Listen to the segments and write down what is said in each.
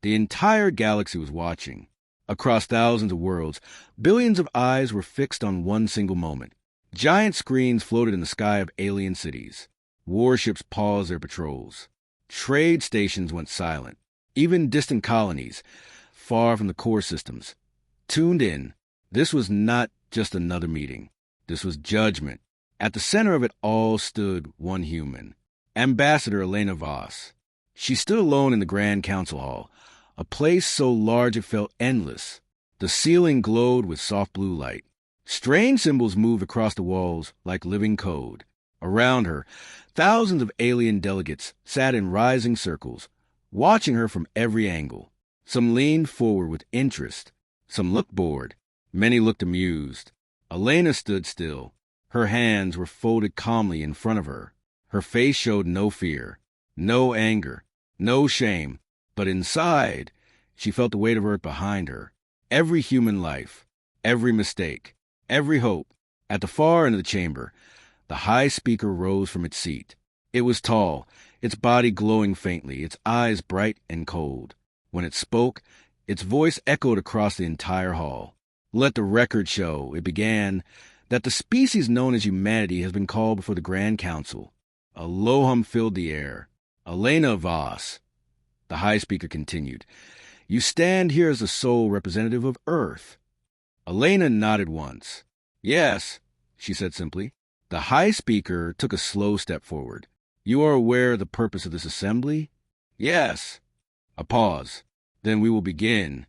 The entire galaxy was watching. Across thousands of worlds, billions of eyes were fixed on one single moment. Giant screens floated in the sky of alien cities. Warships paused their patrols. Trade stations went silent. Even distant colonies, far from the core systems, tuned in. This was not just another meeting. This was judgment. At the center of it all stood one human, Ambassador Elena Voss. She stood alone in the Grand Council Hall, a place so large it felt endless. The ceiling glowed with soft blue light. Strange symbols moved across the walls like living code. Around her, thousands of alien delegates sat in rising circles, watching her from every angle. Some leaned forward with interest. Some looked bored. Many looked amused. Elena stood still. Her hands were folded calmly in front of her. Her face showed no fear, no anger, no shame. But inside, she felt the weight of Earth behind her. Every human life, every mistake, every hope. At the far end of the chamber, the high speaker rose from its seat. It was tall, its body glowing faintly, its eyes bright and cold. When it spoke, its voice echoed across the entire hall. Let the record show, it began, that the species known as humanity has been called before the Grand Council. A low hum filled the air. Elena Voss, the high speaker continued, you stand here as the sole representative of Earth. Elena nodded once. Yes, she said simply. The high speaker took a slow step forward. You are aware of the purpose of this assembly? Yes. A pause. Then we will begin.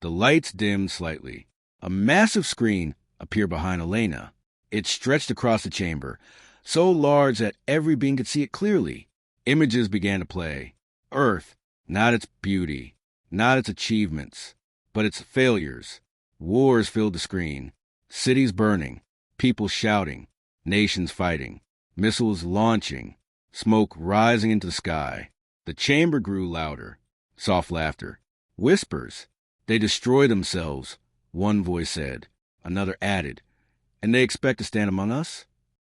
The lights dimmed slightly. A massive screen appeared behind Elena. It stretched across the chamber, so large that every being could see it clearly. Images began to play. Earth, not its beauty, not its achievements, but its failures. Wars filled the screen. Cities burning, people shouting, nations fighting, missiles launching, smoke rising into the sky. The chamber grew louder. Soft laughter. Whispers. They destroy themselves, one voice said. Another added. And they expect to stand among us?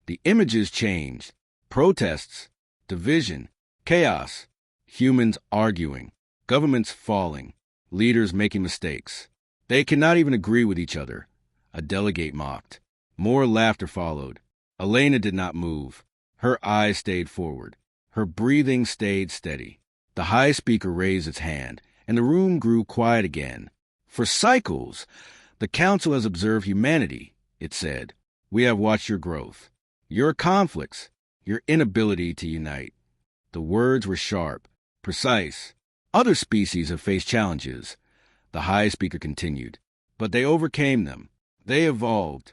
The images changed. Protests, division, chaos, humans arguing, governments falling, leaders making mistakes. They cannot even agree with each other. A delegate mocked. More laughter followed. Elena did not move. Her eyes stayed forward. Her breathing stayed steady. The high speaker raised its hand, and the room grew quiet again. For cycles, the council has observed humanity, it said. We have watched your growth, your conflicts, your inability to unite. The words were sharp, precise. Other species have faced challenges, the high speaker continued, but they overcame them. They evolved.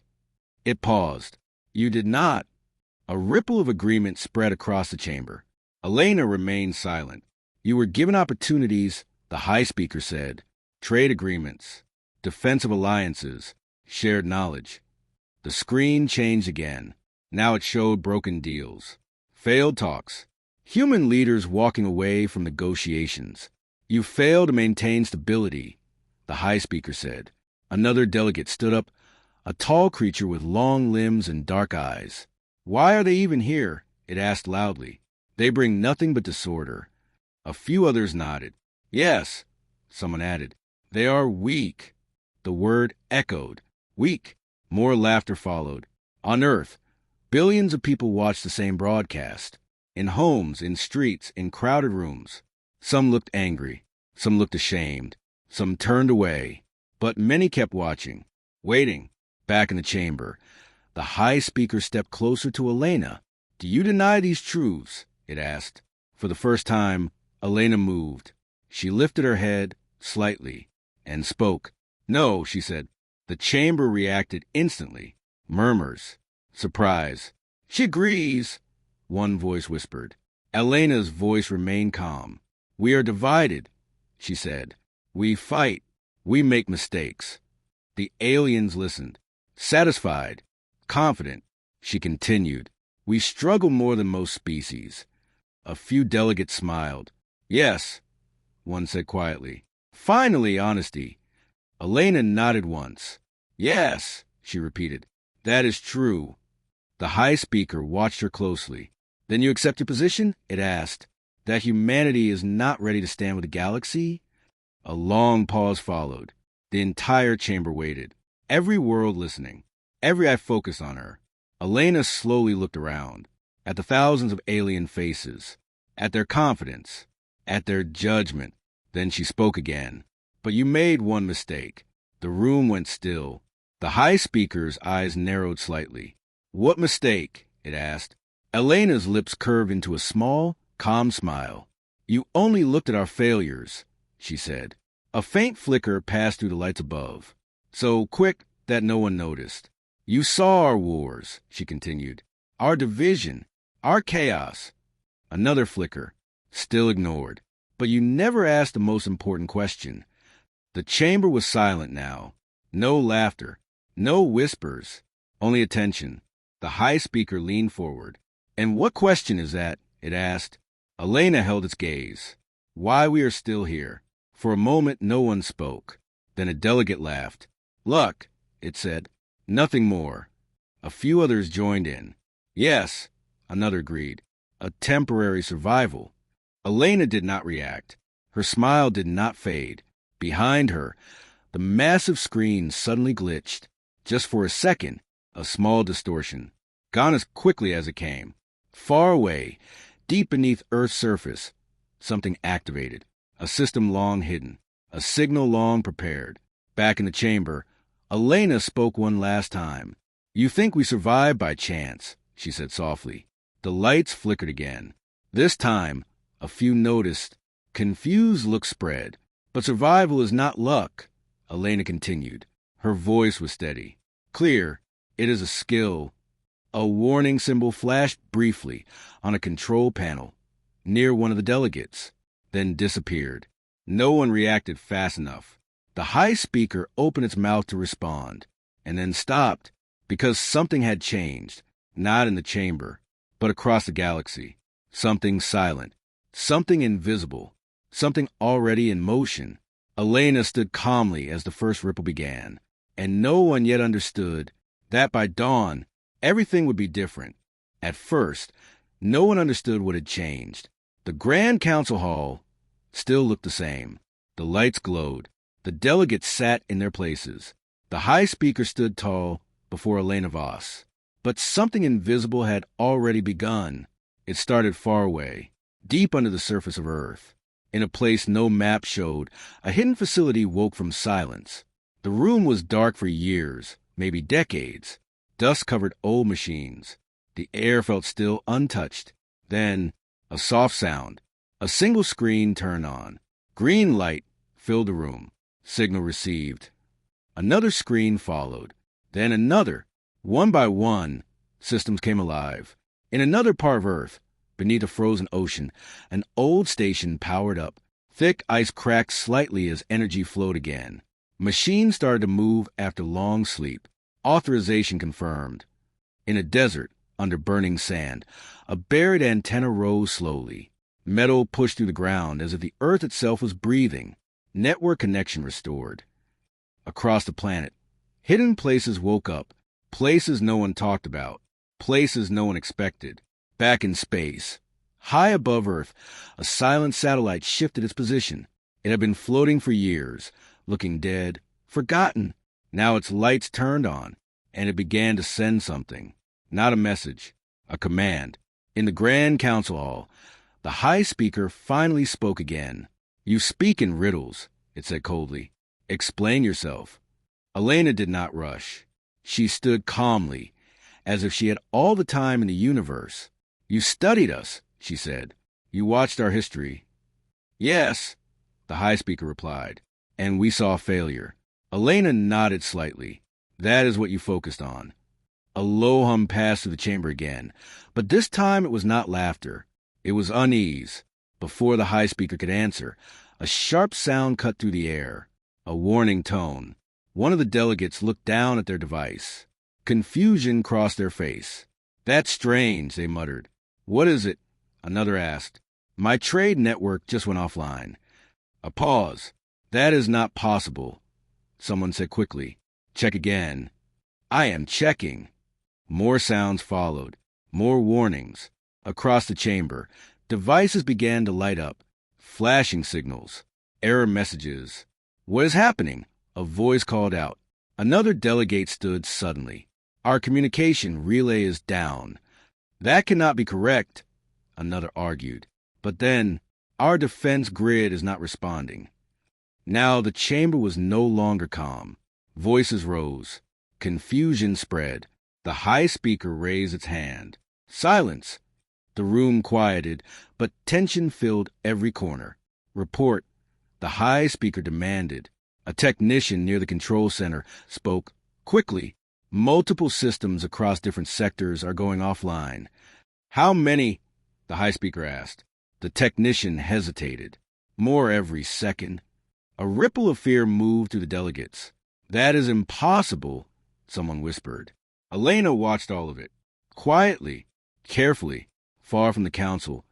It paused. You did not. A ripple of agreement spread across the chamber. Elena remained silent. You were given opportunities, the high speaker said. Trade agreements, defensive alliances, shared knowledge. The screen changed again. Now it showed broken deals, failed talks, human leaders walking away from negotiations. You failed to maintain stability, the high speaker said. Another delegate stood up, a tall creature with long limbs and dark eyes. Why are they even here? It asked loudly. They bring nothing but disorder. A few others nodded. Yes, someone added. They are weak. The word echoed. Weak. More laughter followed. On Earth, billions of people watched the same broadcast. In homes, in streets, in crowded rooms. Some looked angry. Some looked ashamed. Some turned away. But many kept watching, waiting. Back in the chamber, the high speaker stepped closer to Elena. Do you deny these truths? It asked. For the first time, Elena moved. She lifted her head slightly and spoke. No, she said. The chamber reacted instantly. Murmurs. Surprise. She agrees, one voice whispered. Elena's voice remained calm. We are divided, she said. We fight. We make mistakes. The aliens listened. Satisfied. Confident. She continued. We struggle more than most species. A few delegates smiled. Yes, one said quietly. Finally, honesty. Elena nodded once. Yes, she repeated. That is true. The high speaker watched her closely. Then you accept your position? It asked. That humanity is not ready to stand with the galaxy? A long pause followed. The entire chamber waited, every world listening, every eye focused on her. Elena slowly looked around, at the thousands of alien faces, at their confidence, at their judgment. Then she spoke again. But you made one mistake. The room went still. The high speaker's eyes narrowed slightly. What mistake? It asked. Elena's lips curved into a small, calm smile. You only looked at our failures, she said. A faint flicker passed through the lights above, so quick that no one noticed. You saw our wars, she continued. Our division, our chaos. Another flicker, still ignored. But you never asked the most important question. The chamber was silent now. No laughter, no whispers, only attention. The high speaker leaned forward. And what question is that? It asked. Elena held its gaze. Why we are still here. For a moment, no one spoke. Then a delegate laughed. Luck, it said. Nothing more. A few others joined in. Yes, another agreed. A temporary survival. Elena did not react. Her smile did not fade. Behind her, the massive screen suddenly glitched. Just for a second, a small distortion. Gone as quickly as it came. Far away, deep beneath Earth's surface, something activated. A system long hidden. A signal long prepared. Back in the chamber, Elena spoke one last time. You think we survived by chance, she said softly. The lights flickered again. This time, a few noticed. Confused looks spread. But survival is not luck, Elena continued. Her voice was steady. Clear, it is a skill. A warning symbol flashed briefly on a control panel near one of the delegates, then disappeared. No one reacted fast enough. The high speaker opened its mouth to respond, and then stopped because something had changed, not in the chamber, but across the galaxy. Something silent, something invisible, something already in motion. Elena stood calmly as the first ripple began, and no one yet understood that by dawn, everything would be different. At first, no one understood what had changed. The Grand Council Hall still looked the same. The lights glowed. The delegates sat in their places. The high speaker stood tall before Elena Voss. But something invisible had already begun. It started far away, deep under the surface of Earth. In a place no map showed, a hidden facility woke from silence. The room was dark for years, maybe decades. Dust covered old machines. The air felt still untouched. Then, a soft sound. A single screen turned on. Green light filled the room. Signal received. Another screen followed. Then another. One by one, systems came alive. In another part of Earth, beneath a frozen ocean, an old station powered up. Thick ice cracked slightly as energy flowed again. Machines started to move after long sleep. Authorization confirmed. In a desert, under burning sand, a buried antenna rose slowly. Metal pushed through the ground as if the Earth itself was breathing. Network connection restored. Across the planet, hidden places woke up. Places no one talked about. Places no one expected. Back in space, high above Earth, a silent satellite shifted its position. It had been floating for years, looking dead, forgotten. Now its lights turned on, and it began to send something. Not a message, a command. In the Grand Council Hall, the high speaker finally spoke again. You speak in riddles, it said coldly. Explain yourself. Elena did not rush. She stood calmly, as if she had all the time in the universe. You studied us, she said. You watched our history. Yes, the high speaker replied. And we saw failure. Elena nodded slightly. That is what you focused on. A low hum passed through the chamber again, but this time it was not laughter. It was unease. Before the high speaker could answer, a sharp sound cut through the air. A warning tone. One of the delegates looked down at their device. Confusion crossed their face. That's strange, they muttered. What is it? Another asked. My trade network just went offline. A pause. That is not possible, someone said quickly. Check again. I am checking. More sounds followed. More warnings. Across the chamber, devices began to light up. Flashing signals. Error messages. What is happening? A voice called out. Another delegate stood suddenly. Our communication relay is down. That cannot be correct, another argued. But then, our defense grid is not responding. Now the chamber was no longer calm. Voices rose. Confusion spread. The high speaker raised its hand. Silence. The room quieted, but tension filled every corner. Report. The high speaker demanded. A technician near the control center spoke quickly. Multiple systems across different sectors are going offline. How many? The high speaker asked. The technician hesitated. More every second. A ripple of fear moved through the delegates. That is impossible, someone whispered. Elena watched all of it. Quietly, carefully, far from the council.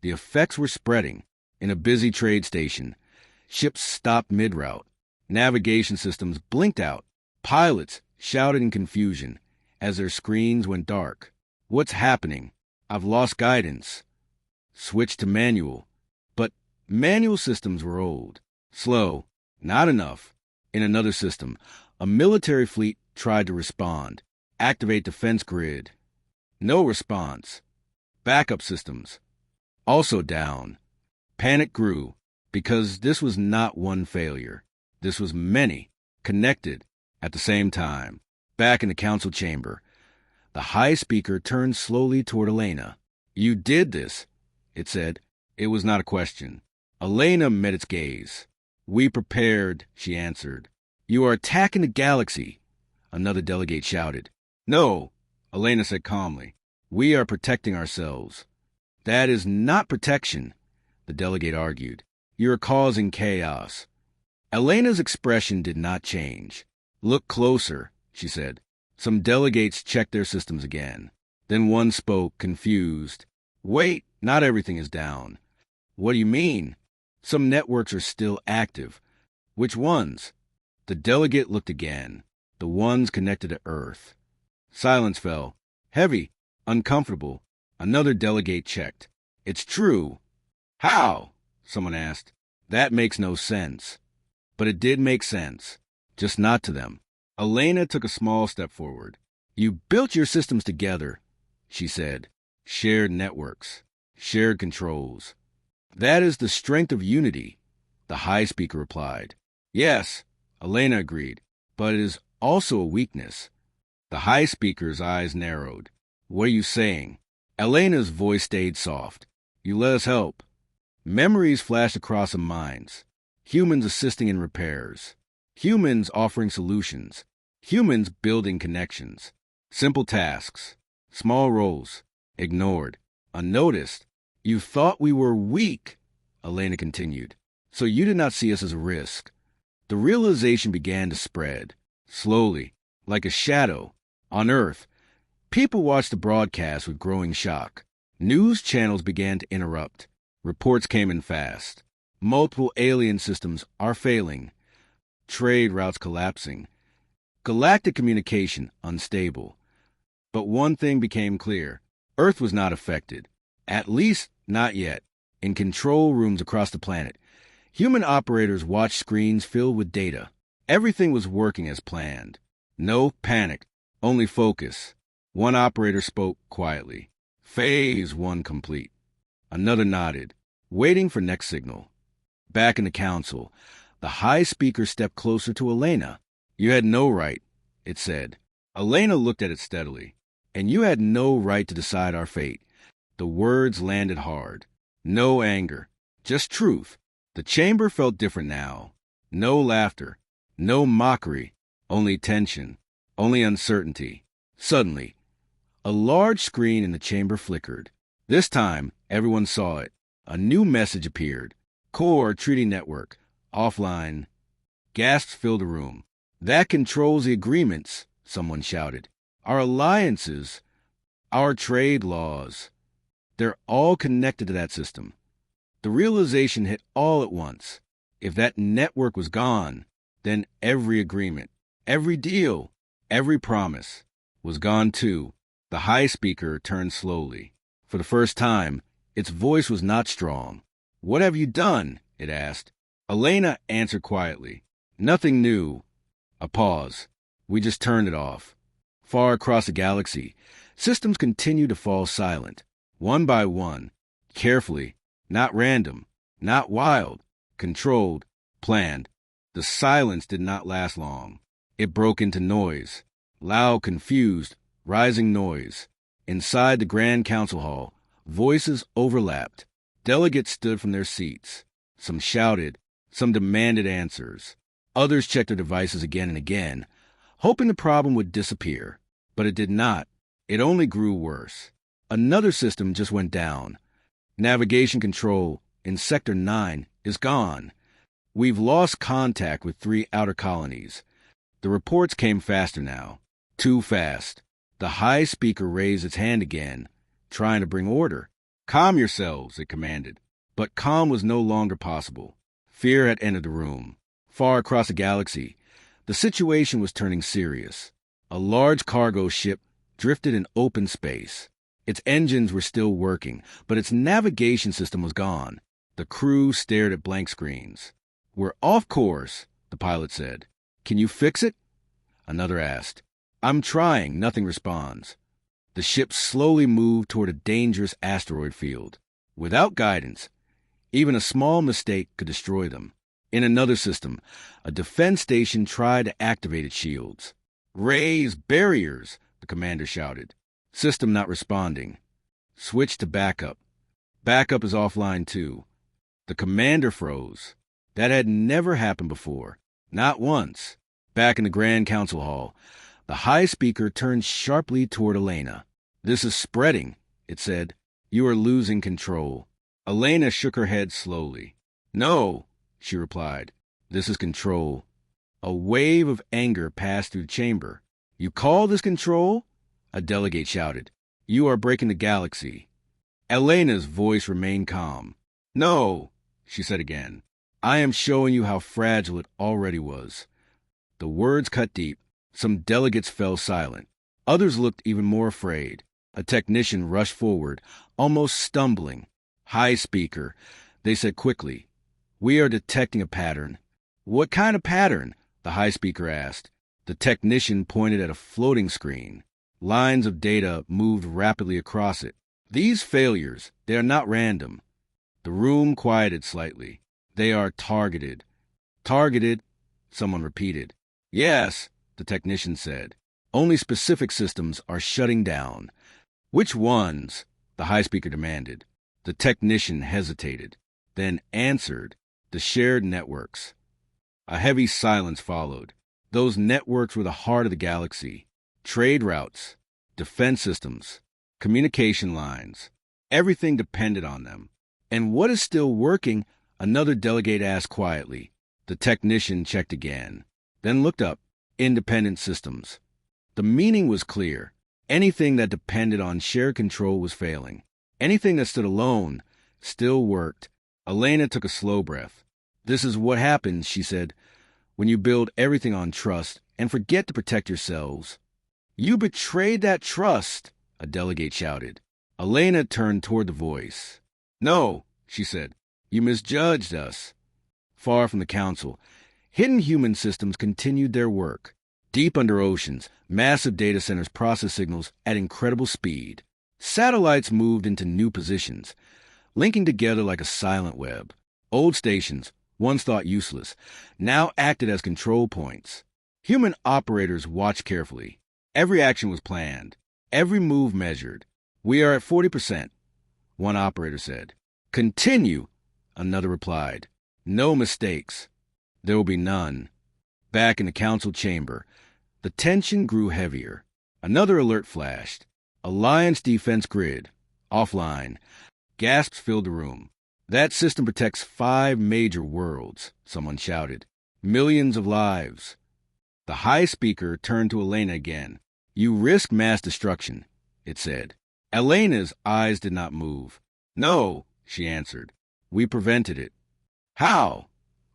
The effects were spreading. In a busy trade station, ships stopped mid-route. Navigation systems blinked out. Pilots shouted in confusion as their screens went dark. What's happening? I've lost guidance. Switched to manual. But manual systems were old. Slow. Not enough. In another system, a military fleet tried to respond. Activate defense grid. No response. Backup systems. Also down. Panic grew, because this was not one failure. This was many, connected, at the same time. Back in the council chamber, the high speaker turned slowly toward Elena. You did this, it said. It was not a question. Elena met its gaze. We prepared, she answered. You are attacking the galaxy, another delegate shouted. No, Elena said calmly. We are protecting ourselves. That is not protection, the delegate argued. You are causing chaos. Elena's expression did not change. Look closer, she said. Some delegates checked their systems again. Then one spoke, confused. Wait, not everything is down. What do you mean? Some networks are still active. Which ones? The delegate looked again. The ones connected to Earth. Silence fell. Heavy, uncomfortable. Another delegate checked. It's true. How? Someone asked. That makes no sense. But it did make sense. Just not to them. Elena took a small step forward. You built your systems together, she said. Shared networks. Shared controls. That is the strength of unity, the high speaker replied. Yes, Elena agreed, but it is also a weakness. The high speaker's eyes narrowed. What are you saying? Elena's voice stayed soft. You let us help. Memories flashed across their minds. Humans assisting in repairs. Humans offering solutions. Humans building connections. Simple tasks. Small roles. Ignored. Unnoticed. You thought we were weak, Elena continued, so you did not see us as a risk. The realization began to spread, slowly, like a shadow. On Earth, people watched the broadcast with growing shock. News channels began to interrupt. Reports came in fast. Multiple alien systems are failing. Trade routes collapsing. Galactic communication unstable. But one thing became clear. Earth was not affected. At least not yet. In control rooms across the planet, human operators watched screens filled with data. Everything was working as planned. No panic, only focus. One operator spoke quietly. Phase 1 complete. Another nodded, waiting for next signal. Back in the council, the high speaker stepped closer to Elena. You had no right, it said. Elena looked at it steadily. And you had no right to decide our fate. The words landed hard. No anger, just truth. The chamber felt different now. No laughter, no mockery, only tension, only uncertainty. Suddenly, a large screen in the chamber flickered. This time, everyone saw it. A new message appeared. Core Treaty Network, offline. Gasps filled the room. That controls the agreements, someone shouted. Our alliances, our trade laws. They're all connected to that system. The realization hit all at once. If that network was gone, then every agreement, every deal, every promise was gone too. The high speaker turned slowly. For the first time, its voice was not strong. What have you done? It asked. Elena answered quietly. Nothing new. A pause. We just turned it off. Far across the galaxy, systems continued to fall silent, one by one, carefully, not random, not wild, controlled, planned. The silence did not last long. It broke into noise, loud, confused, rising noise. Inside the Grand Council Hall, voices overlapped. Delegates stood from their seats. Some shouted, some demanded answers. Others checked their devices again and again, hoping the problem would disappear. But it did not. It only grew worse. Another system just went down. Navigation control in Sector 9 is gone. We've lost contact with 3 outer colonies. The reports came faster now. Too fast. The high speaker raised its hand again, trying to bring order. Calm yourselves, it commanded. But calm was no longer possible. Fear had entered the room. Far across the galaxy, the situation was turning serious. A large cargo ship drifted in open space. Its engines were still working, but its navigation system was gone. The crew stared at blank screens. "We're off course," the pilot said. "Can you fix it?" Another asked. "I'm trying," nothing responds. The ship slowly moved toward a dangerous asteroid field. Without guidance, even a small mistake could destroy them. In another system, a defense station tried to activate its shields. "Raise barriers," the commander shouted. System not responding. Switch to backup. Backup is offline too. The commander froze. That had never happened before. Not once. Back in the Grand Council Hall, the high speaker turned sharply toward Elena. "This is spreading," it said. "You are losing control." Elena shook her head slowly. "No," she replied. "This is control." A wave of anger passed through the chamber. "You call this control?" a delegate shouted. "You are breaking the galaxy." Elena's voice remained calm. "No," she said again. "I am showing you how fragile it already was." The words cut deep. Some delegates fell silent. Others looked even more afraid. A technician rushed forward, almost stumbling. "High speaker," they said quickly. "We are detecting a pattern." "What kind of pattern?" the high speaker asked. The technician pointed at a floating screen. Lines of data moved rapidly across it. "These failures, they are not random." The room quieted slightly. "They are targeted." "Targeted?" someone repeated. "Yes," the technician said. "Only specific systems are shutting down." "Which ones?" the high speaker demanded. The technician hesitated, then answered. "The shared networks." A heavy silence followed. Those networks were the heart of the galaxy. Trade routes, defense systems, communication lines. Everything depended on them. "And what is still working?" another delegate asked quietly. The technician checked again, then looked up. "Independent systems." The meaning was clear. Anything that depended on shared control was failing. Anything that stood alone still worked. Elena took a slow breath. "This is what happens," she said, "when you build everything on trust and forget to protect yourselves." "You betrayed that trust," a delegate shouted. Elena turned toward the voice. "No," she said, "you misjudged us." Far from the council, hidden human systems continued their work. Deep under oceans, massive data centers processed signals at incredible speed. Satellites moved into new positions, linking together like a silent web. Old stations, once thought useless, now acted as control points. Human operators watched carefully. Every action was planned, every move measured. "We are at 40%, one operator said. "Continue," another replied. "No mistakes." "There will be none." Back in the council chamber, the tension grew heavier. Another alert flashed. "Alliance defense grid. Offline." Gasps filled the room. "That system protects 5 major worlds," someone shouted. "Millions of lives." The high speaker turned to Elena again. "You risk mass destruction," it said. Elena's eyes did not move. "No," she answered. "We prevented it." "How?"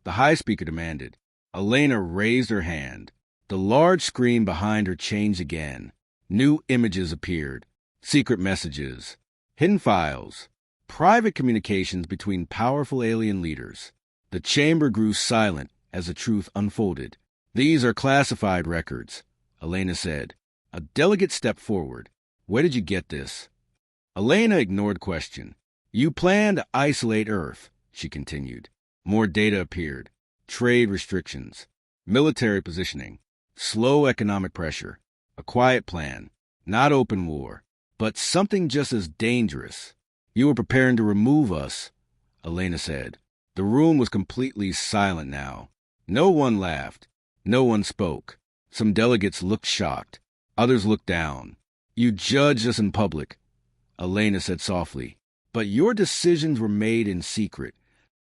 the high speaker demanded. Elena raised her hand. The large screen behind her changed again. New images appeared. Secret messages. Hidden files. Private communications between powerful alien leaders. The chamber grew silent as the truth unfolded. "These are classified records," Elena said. A delegate stepped forward. "Where did you get this?" Elena ignored question. "You plan to isolate Earth," she continued. More data appeared. Trade restrictions, military positioning, slow economic pressure, a quiet plan, not open war, but something just as dangerous. "You were preparing to remove us," Elena said. The room was completely silent now. No one laughed. No one spoke. Some delegates looked shocked. Others looked down. "You judged us in public," Elena said softly, "but your decisions were made in secret."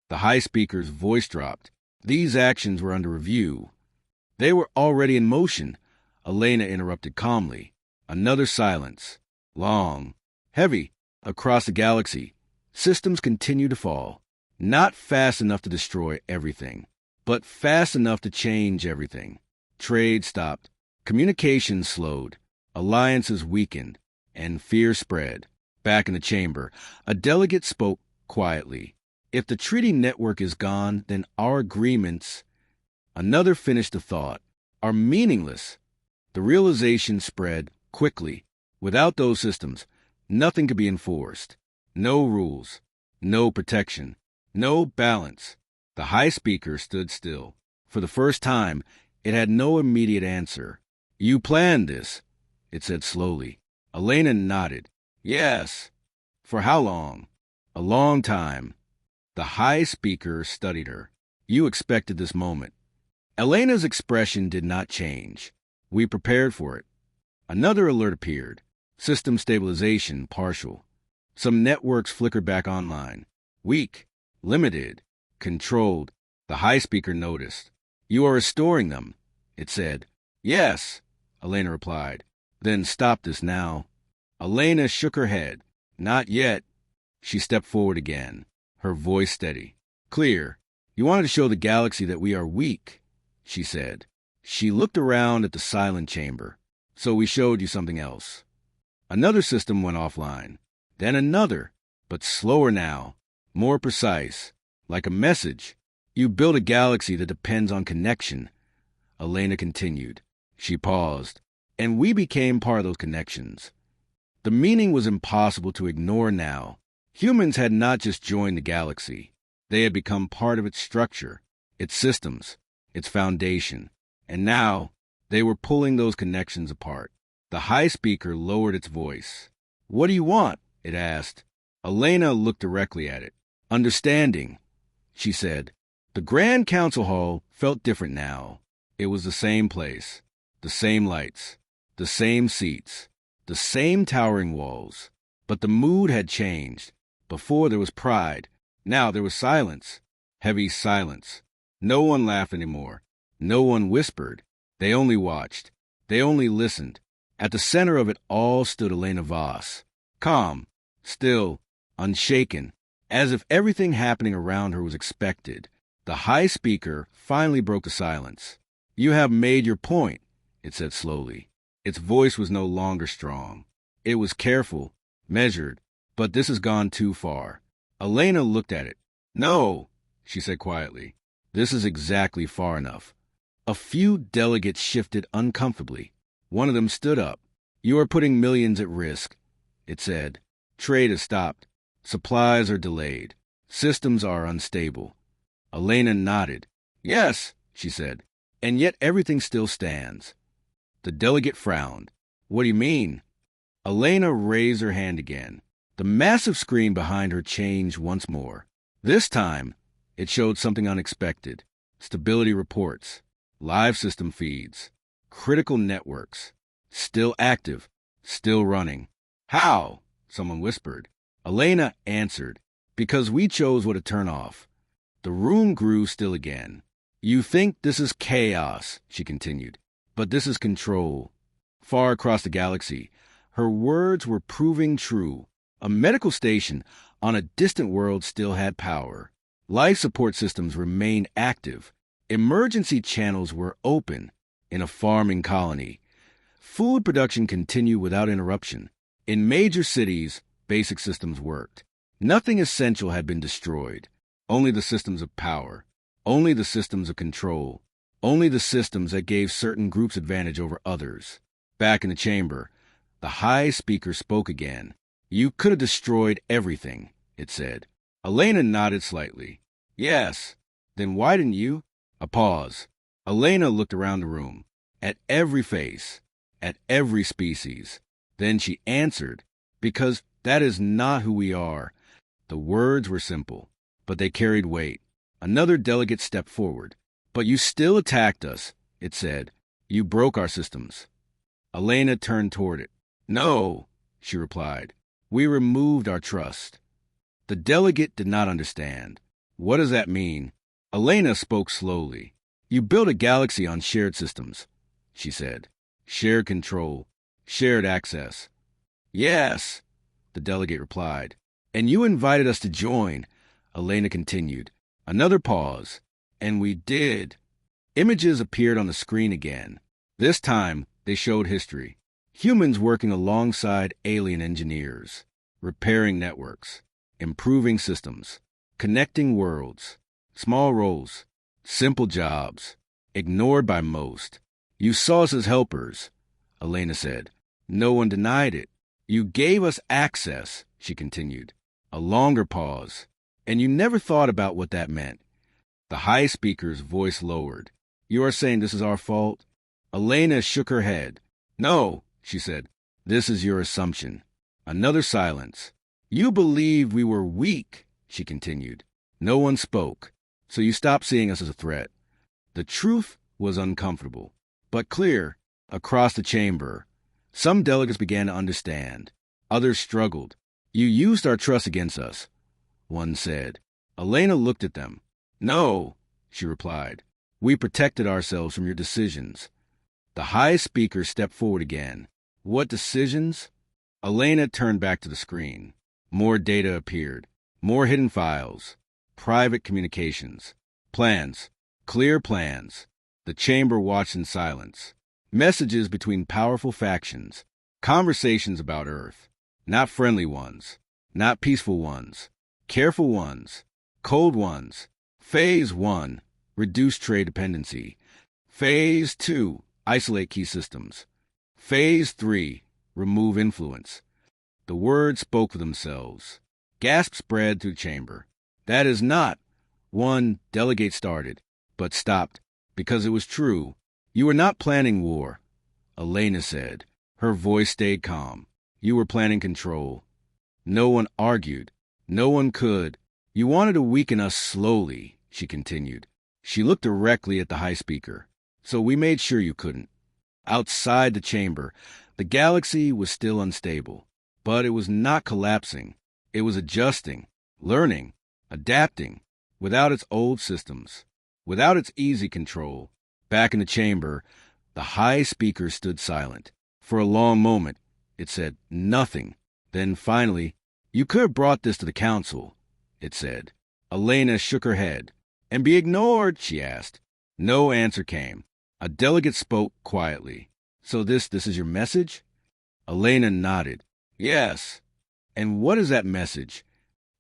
The high speaker's voice dropped. "These actions were under review." "They were already in motion," Elena interrupted calmly. Another silence. Long. Heavy. Across the galaxy, systems continued to fall. Not fast enough to destroy everything, but fast enough to change everything. Trade stopped. Communication slowed. Alliances weakened. And fear spread. Back in the chamber, a delegate spoke quietly. "If the treaty network is gone, then our agreements," another finished the thought, "are meaningless." The realization spread quickly. Without those systems, nothing could be enforced. No rules. No protection. No balance. The high speaker stood still. For the first time, it had no immediate answer. "You planned this," it said slowly. Elena nodded. "Yes." "For how long?" "A long time." The high speaker studied her. "You expected this moment." Elena's expression did not change. "We prepared for it." Another alert appeared. System stabilization partial. Some networks flickered back online. Weak. Limited. Controlled. The high speaker noticed. "You are restoring them," it said. "Yes," Elena replied. "Then stop this now." Elena shook her head. "Not yet." She stepped forward again, her voice steady. "Clear. You wanted to show the galaxy that we are weak," she said. She looked around at the silent chamber. "So we showed you something else." Another system went offline. Then another, but slower now, more precise, like a message. "You built a galaxy that depends on connection," Elena continued. She paused. "And we became part of those connections." The meaning was impossible to ignore now. Humans had not just joined the galaxy. They had become part of its structure, its systems, its foundation. And now, they were pulling those connections apart. The high speaker lowered its voice. "What do you want?" it asked. Elena looked directly at it. "Understanding," she said. The Grand Council Hall felt different now. It was the same place, the same lights, the same seats, the same towering walls. But the mood had changed. Before there was pride. Now there was silence. Heavy silence. No one laughed anymore. No one whispered. They only watched. They only listened. At the center of it all stood Elena Voss. Calm, still, unshaken, as if everything happening around her was expected. The high speaker finally broke the silence. "You have made your point," it said slowly. Its voice was no longer strong. It was careful, measured, but this has gone too far. Elena looked at it. "No," she said quietly. "This is exactly far enough." A few delegates shifted uncomfortably. One of them stood up. "You are putting millions at risk," it said. "Trade has stopped. Supplies are delayed. Systems are unstable." Elena nodded. "Yes," she said, "and yet everything still stands." The delegate frowned. "What do you mean?" Elena raised her hand again. The massive screen behind her changed once more. This time, it showed something unexpected. Stability reports, live system feeds, critical networks. Still active, still running. "How?" someone whispered. Elena answered, "Because we chose what to turn off." The room grew still again. "You think this is chaos," she continued, "but this is control." Far across the galaxy, her words were proving true. A medical station on a distant world still had power. Life support systems remained active. Emergency channels were open in a farming colony. Food production continued without interruption. In major cities, basic systems worked. Nothing essential had been destroyed, only the systems of power. Only the systems of control. Only the systems that gave certain groups advantage over others. Back in the chamber, the high speaker spoke again. You could have destroyed everything, it said. Elena nodded slightly. Yes. Then why didn't you? A pause. Elena looked around the room, at every face, at every species. Then she answered, because that is not who we are. The words were simple, but they carried weight. Another delegate stepped forward. But you still attacked us, it said. You broke our systems. Elena turned toward it. No, she replied. We removed our trust. The delegate did not understand. What does that mean? Elena spoke slowly. You built a galaxy on shared systems, she said. Shared control, shared access. Yes, the delegate replied. And you invited us to join, Elena continued. Another pause. And we did. Images appeared on the screen again. This time, they showed history. Humans working alongside alien engineers, repairing networks, improving systems, connecting worlds, small roles, simple jobs, ignored by most. You saw us as helpers, Elena said. No one denied it. You gave us access, she continued. A longer pause. And you never thought about what that meant. The high speaker's voice lowered. You are saying this is our fault? Elena shook her head. No, she said. This is your assumption. Another silence. You believed we were weak, she continued. No one spoke, so you stopped seeing us as a threat. The truth was uncomfortable, but clear. Across the chamber, some delegates began to understand. Others struggled. You used our trust against us, one said. Elena looked at them. No, she replied. We protected ourselves from your decisions. The high speaker stepped forward again. What decisions? Elena turned back to the screen. More data appeared. More hidden files. Private communications. Plans. Clear plans. The chamber watched in silence. Messages between powerful factions. Conversations about Earth. Not friendly ones. Not peaceful ones. Careful ones. Cold ones. Phase 1, reduce trade dependency. Phase 2, isolate key systems. Phase 3, remove influence. The words spoke for themselves. Gasps spread through the chamber. That is not. One delegate started, but stopped, because it was true. You were not planning war, Elena said. Her voice stayed calm. You were planning control. No one argued. No one could. You wanted to weaken us slowly, she continued. She looked directly at the high speaker. So we made sure you couldn't. Outside the chamber, the galaxy was still unstable. But it was not collapsing. It was adjusting, learning, adapting, without its old systems, without its easy control. Back in the chamber, the high speaker stood silent. For a long moment, it said nothing. Then finally, you could have brought this to the council, it said. Elena shook her head. And be ignored, she asked. No answer came. A delegate spoke quietly. So this is your message? Elena nodded. Yes. And what is that message?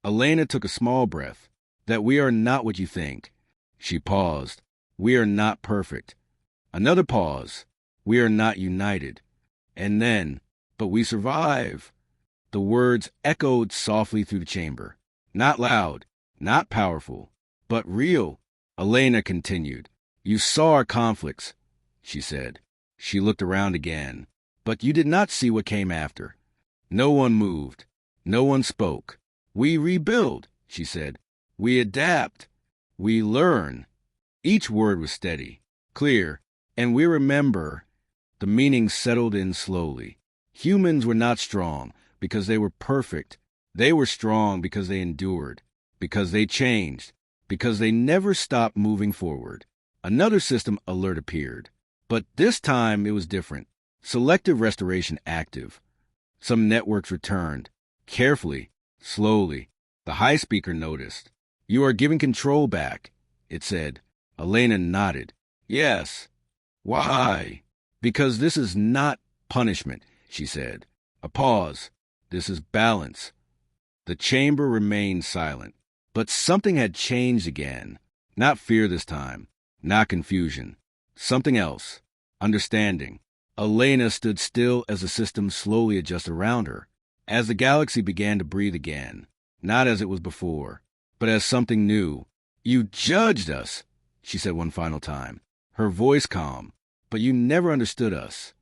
Elena took a small breath. That we are not what you think. She paused. We are not perfect. Another pause. We are not united. And then, but we survive. The words echoed softly through the chamber. Not loud, not powerful, but real. Elena continued. You saw our conflicts, she said. She looked around again. But you did not see what came after. No one moved. No one spoke. We rebuild, she said. We adapt. We learn. Each word was steady, clear, and we remember. The meaning settled in slowly. Humans were not strong because they were perfect. They were strong because they endured, because they changed, because they never stopped moving forward. Another system alert appeared. But this time it was different. Selective restoration active. Some networks returned. Carefully, slowly. The high speaker noticed. You are giving control back, it said. Elena nodded. Yes. Why? Because this is not punishment, she said. A pause. This is balance. The chamber remained silent. But something had changed again. Not fear this time, not confusion. Something else. Understanding. Elena stood still as the system slowly adjusted around her, as the galaxy began to breathe again, not as it was before, but as something new. "You judged us," she said one final time, her voice calm, "but you never understood us."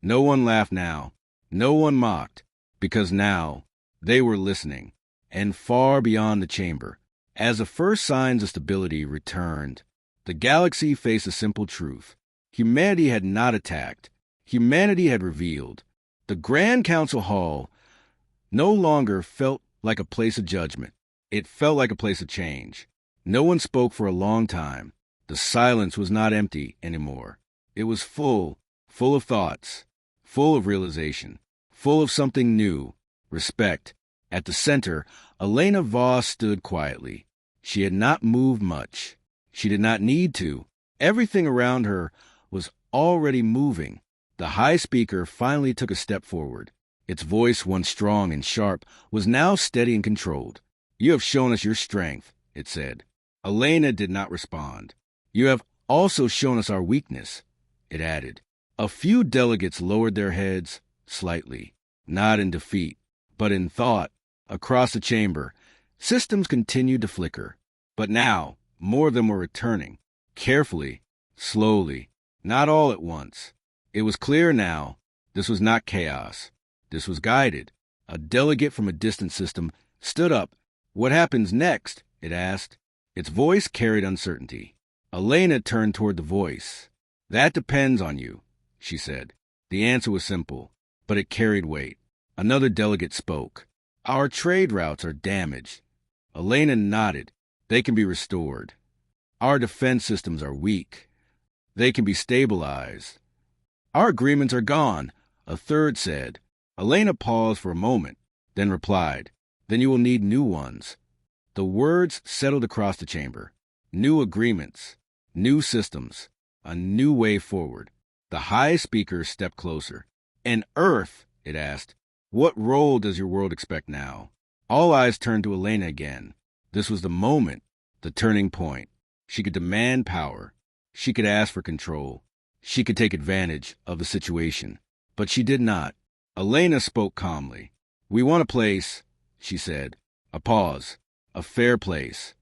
No one laughed now. No one mocked, because now they were listening, and far beyond the chamber. As the first signs of stability returned, the galaxy faced a simple truth. Humanity had not attacked. Humanity had revealed. The Grand Council Hall no longer felt like a place of judgment. It felt like a place of change. No one spoke for a long time. The silence was not empty anymore. It was full of thoughts, full of realization, full of something new, respect. At the center, Elena Voss stood quietly. She had not moved much. She did not need to. Everything around her was already moving. The high speaker finally took a step forward. Its voice, once strong and sharp, was now steady and controlled. "You have shown us your strength," it said. Elena did not respond. "You have also shown us our weakness," it added. A few delegates lowered their heads slightly, not in defeat, but in thought. Across the chamber, systems continued to flicker. But now, more of them were returning, carefully, slowly, not all at once. It was clear now, this was not chaos. This was guided. A delegate from a distant system stood up. "What happens next?" it asked. Its voice carried uncertainty. Elena turned toward the voice. "That depends on you," she said. The answer was simple, but it carried weight. Another delegate spoke. "Our trade routes are damaged." Elena nodded. "They can be restored." "Our defense systems are weak. They can be stabilized." "Our agreements are gone," a third said. Elena paused for a moment, then replied, "Then you will need new ones." The words settled across the chamber. New agreements, new systems, a new way forward. The high speaker stepped closer. "And Earth," it asked, "what role does your world expect now?" All eyes turned to Elena again. This was the moment, the turning point. She could demand power. She could ask for control. She could take advantage of the situation. But she did not. Elena spoke calmly. "We want a place," she said. A pause. "A fair place.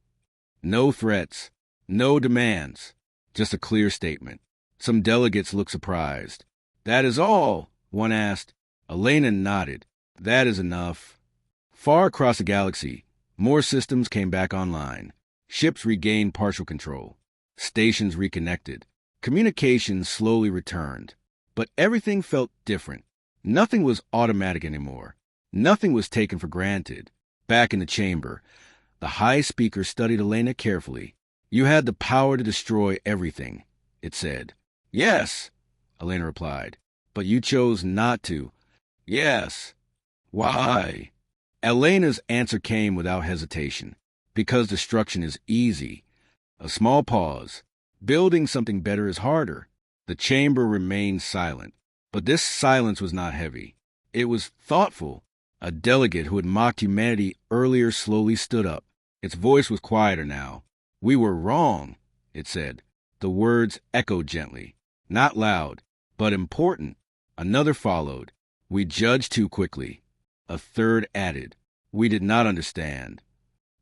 No threats. No demands. Just a clear statement." Some delegates looked surprised. "That is all?" one asked. Elena nodded. "That is enough." Far across the galaxy, more systems came back online. Ships regained partial control. Stations reconnected. Communication slowly returned. But everything felt different. Nothing was automatic anymore. Nothing was taken for granted. Back in the chamber, the high speaker studied Elena carefully. "You had the power to destroy everything," it said. "Yes," Elena replied. "But you chose not to." "Yes." "Why?" Elena's answer came without hesitation. "Because destruction is easy." A small pause. "Building something better is harder." The chamber remained silent. But this silence was not heavy. It was thoughtful. A delegate who had mocked humanity earlier slowly stood up. Its voice was quieter now. "We were wrong," it said. The words echoed gently. Not loud, but important. Another followed. "We judged too quickly." A third added. "We did not understand."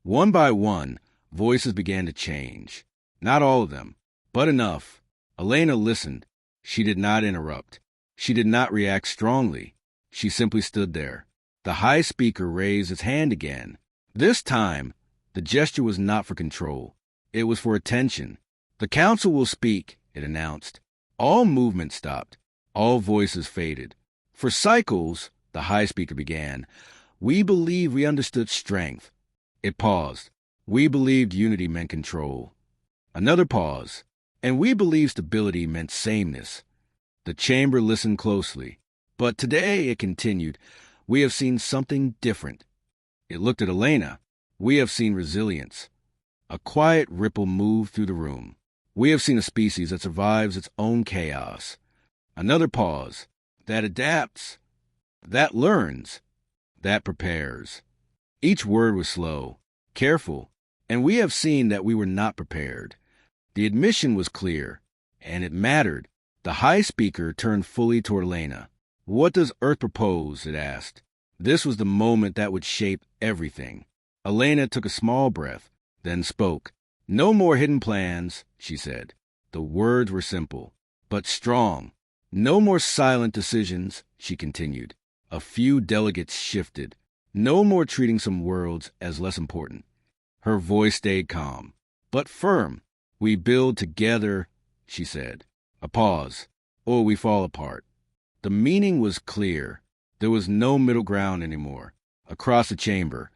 One by one, voices began to change. Not all of them, but enough. Elena listened. She did not interrupt. She did not react strongly. She simply stood there. The high speaker raised his hand again. This time, the gesture was not for control. It was for attention. "The council will speak," it announced. All movement stopped. All voices faded. "For cycles," the high speaker began, "we believe we understood strength." It paused. "We believed unity meant control." Another pause. "And we believed stability meant sameness." The chamber listened closely. "But today," it continued, "we have seen something different." It looked at Elena. "We have seen resilience." A quiet ripple moved through the room. "We have seen a species that survives its own chaos." Another pause. "That adapts. That learns. That prepares." Each word was slow, careful. And we have seen that we were not prepared. The admission was clear, and it mattered. The high speaker turned fully toward Elena. What does Earth propose? It asked. This was the moment that would shape everything. Elena took a small breath, then spoke. No more hidden plans, she said. The words were simple, but strong. No more silent decisions, she continued. A few delegates shifted. No more treating some worlds as less important. Her voice stayed calm, but firm. We build together, she said. A pause, or we fall apart. The meaning was clear. There was no middle ground anymore. Across the chamber,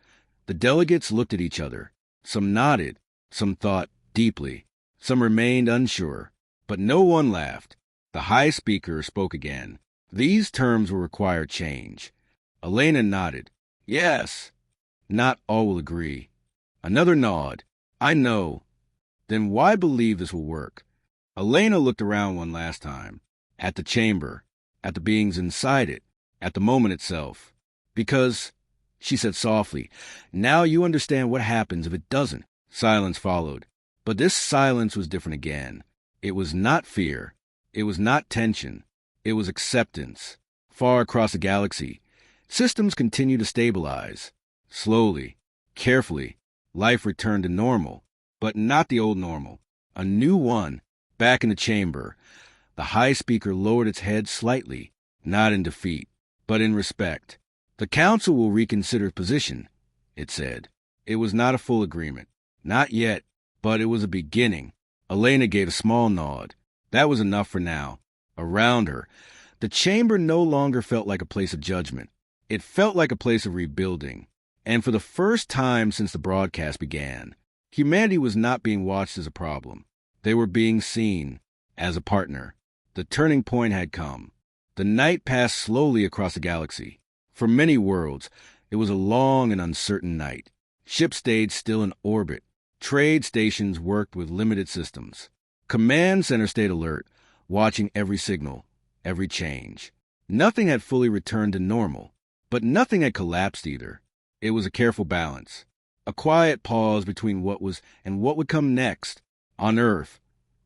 the delegates looked at each other. Some nodded, some thought deeply, some remained unsure, but no one laughed. The high speaker spoke again. These terms will require change. Elena nodded. Yes. Not all will agree. Another nod. I know. Then why believe this will work? Elena looked around one last time. At the chamber. At the beings inside it. At the moment itself. Because, she said softly, now you understand what happens if it doesn't. Silence followed. But this silence was different again. It was not fear. It was not tension. It was acceptance. Far across the galaxy, systems continued to stabilize. Slowly, carefully, life returned to normal, but not the old normal. A new one. Back in the chamber, the high speaker lowered its head slightly, not in defeat, but in respect. The council will reconsider its position, it said. It was not a full agreement. Not yet, but it was a beginning. Elena gave a small nod. That was enough for now. Around her, the chamber no longer felt like a place of judgment. It felt like a place of rebuilding. And for the first time since the broadcast began, humanity was not being watched as a problem. They were being seen as a partner. The turning point had come. The night passed slowly across the galaxy. For many worlds, it was a long and uncertain night. Ships stayed still in orbit. Trade stations worked with limited systems. Command center stayed alert, watching every signal, every change. Nothing had fully returned to normal, but nothing had collapsed either. It was a careful balance, a quiet pause between what was and what would come next. On Earth,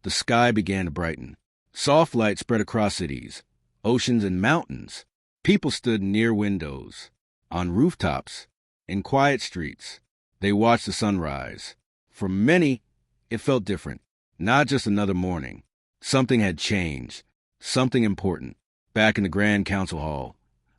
the sky began to brighten. Soft light spread across cities, oceans, and mountains. People stood near windows, on rooftops, in quiet streets. They watched the sunrise. For many, it felt different. Not just another morning. Something had changed. Something important. Back in the Grand Council Hall,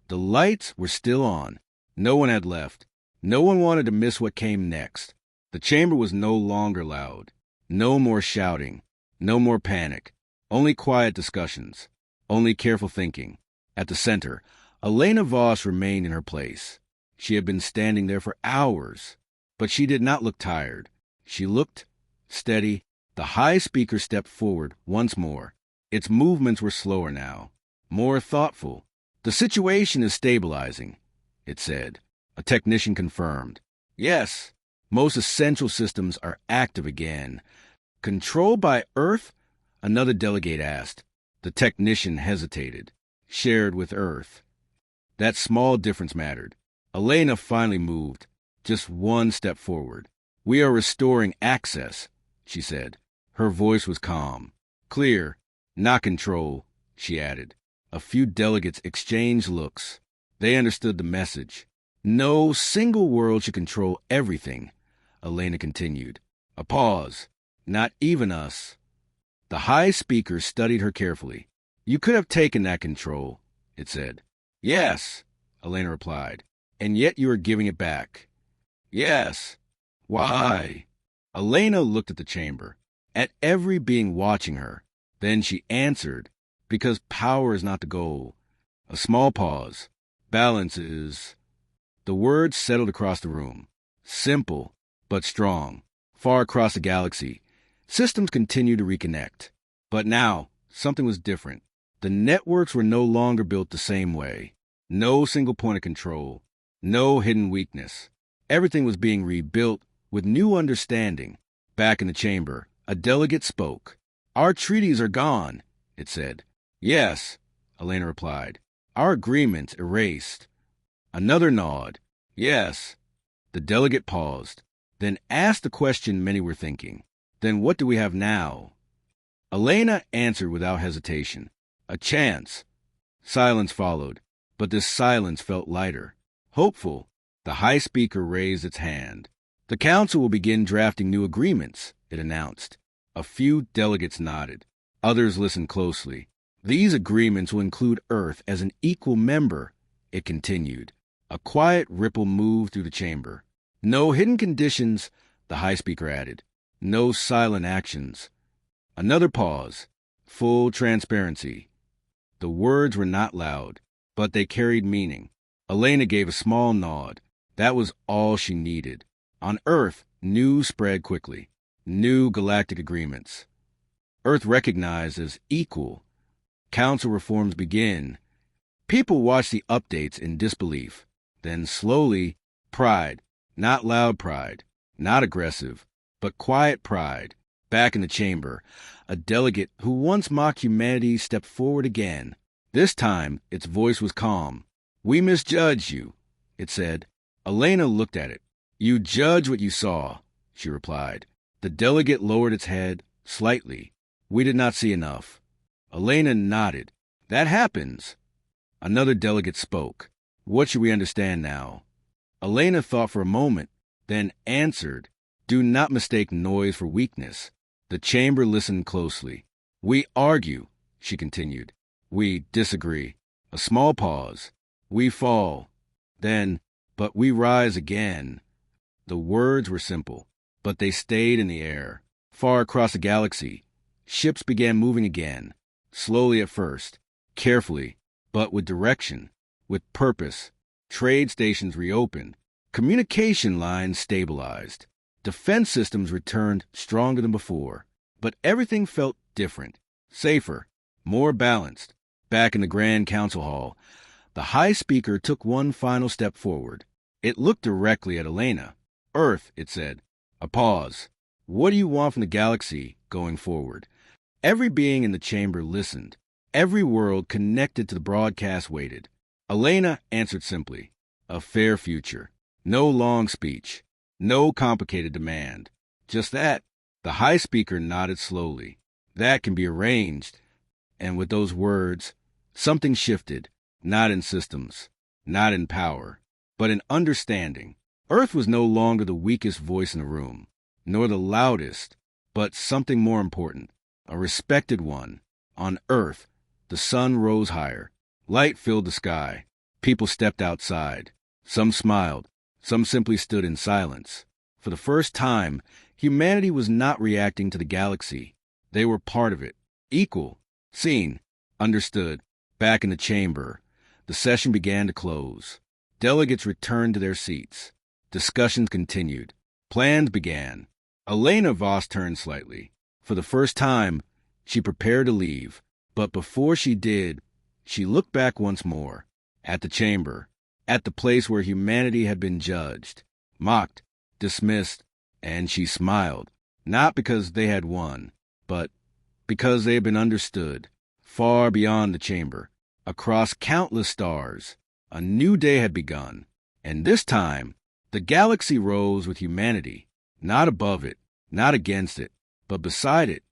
the lights were still on. No one had left. No one wanted to miss what came next. The chamber was no longer loud. No more shouting. No more panic. Only quiet discussions. Only careful thinking. At the center, Elena Voss remained in her place. She had been standing there for hours, but she did not look tired. She looked steady. The high speaker stepped forward once more. Its movements were slower now, more thoughtful. The situation is stabilizing, it said. A technician confirmed. Yes, most essential systems are active again. Controlled by Earth? Another delegate asked. The technician hesitated. Shared with Earth. That small difference mattered. Elena finally moved, just one step forward. We are restoring access, she said. Her voice was calm. Clear, not control, she added. A few delegates exchanged looks. They understood the message. No single world should control everything, Elena continued. A pause. Not even us. The high speaker studied her carefully. You could have taken that control, it said. Yes, Elena replied. And yet you are giving it back. Yes. Why? Elena looked at the chamber, at every being watching her. Then she answered, because power is not the goal. A small pause. Balance is... The words settled across the room. Simple, but strong. Far across the galaxy, systems continued to reconnect. But now, something was different. The networks were no longer built the same way. No single point of control. No hidden weakness. Everything was being rebuilt with new understanding. Back in the chamber, a delegate spoke. Our treaties are gone, it said. Yes, Elena replied. Our agreements erased. Another nod. Yes. The delegate paused. then asked the question many were thinking. Then what do we have now? Elena answered without hesitation. A chance. Silence followed, but this silence felt lighter. Hopeful, the High Speaker raised its hand. The Council will begin drafting new agreements, it announced. A few delegates nodded. Others listened closely. These agreements will include Earth as an equal member, it continued. A quiet ripple moved through the chamber. No hidden conditions, the High Speaker added. No silent actions. Another pause. Full transparency. The words were not loud, but they carried meaning. Elena gave a small nod. That was all she needed. On Earth, news spread quickly. New galactic agreements. Earth recognized as equal. Council reforms begin. People watched the updates in disbelief. Then slowly, pride. Not loud pride. Not aggressive, but quiet pride. Back in the chamber, a delegate who once mocked humanity stepped forward again. This time, its voice was calm. "We misjudged you," it said. Elena looked at it. "You judge what you saw," she replied. The delegate lowered its head slightly. "We did not see enough." Elena nodded. "That happens." Another delegate spoke. "What should we understand now?" Elena thought for a moment, then answered. "Do not mistake noise for weakness." The chamber listened closely. "We argue," she continued. "We disagree." A small pause. "We fall. Then, but we rise again." The words were simple, but they stayed in the air. Far across the galaxy, ships began moving again, slowly at first, carefully, but with direction, with purpose. Trade stations reopened. Communication lines stabilized. Defense systems returned stronger than before. But everything felt different, safer, more balanced. Back in the Grand Council Hall, the High Speaker took one final step forward. It looked directly at Elena. "Earth," it said. A pause. "What do you want from the galaxy going forward?" Every being in the chamber listened. Every world connected to the broadcast waited. Elena answered simply. A fair future. No long speech. No complicated demand. Just that. The High Speaker nodded slowly. "That can be arranged." And with those words, something shifted. Not in systems. Not in power. But in understanding. Earth was no longer the weakest voice in the room. Nor the loudest. But something more important. A respected one. On Earth, the sun rose higher. Light filled the sky. People stepped outside. Some smiled. Some simply stood in silence. For the first time, humanity was not reacting to the galaxy. They were part of it. Equal. Seen. Understood. Back in the chamber, the session began to close. Delegates returned to their seats. Discussions continued. Plans began. Elena Voss turned slightly. For the first time, she prepared to leave. But before she did, she looked back once more. At the chamber. At the place where humanity had been judged, mocked, dismissed, and she smiled, not because they had won, but because they had been understood. Far beyond the chamber, across countless stars, a new day had begun, and this time, the galaxy rose with humanity, not above it, not against it, but beside it,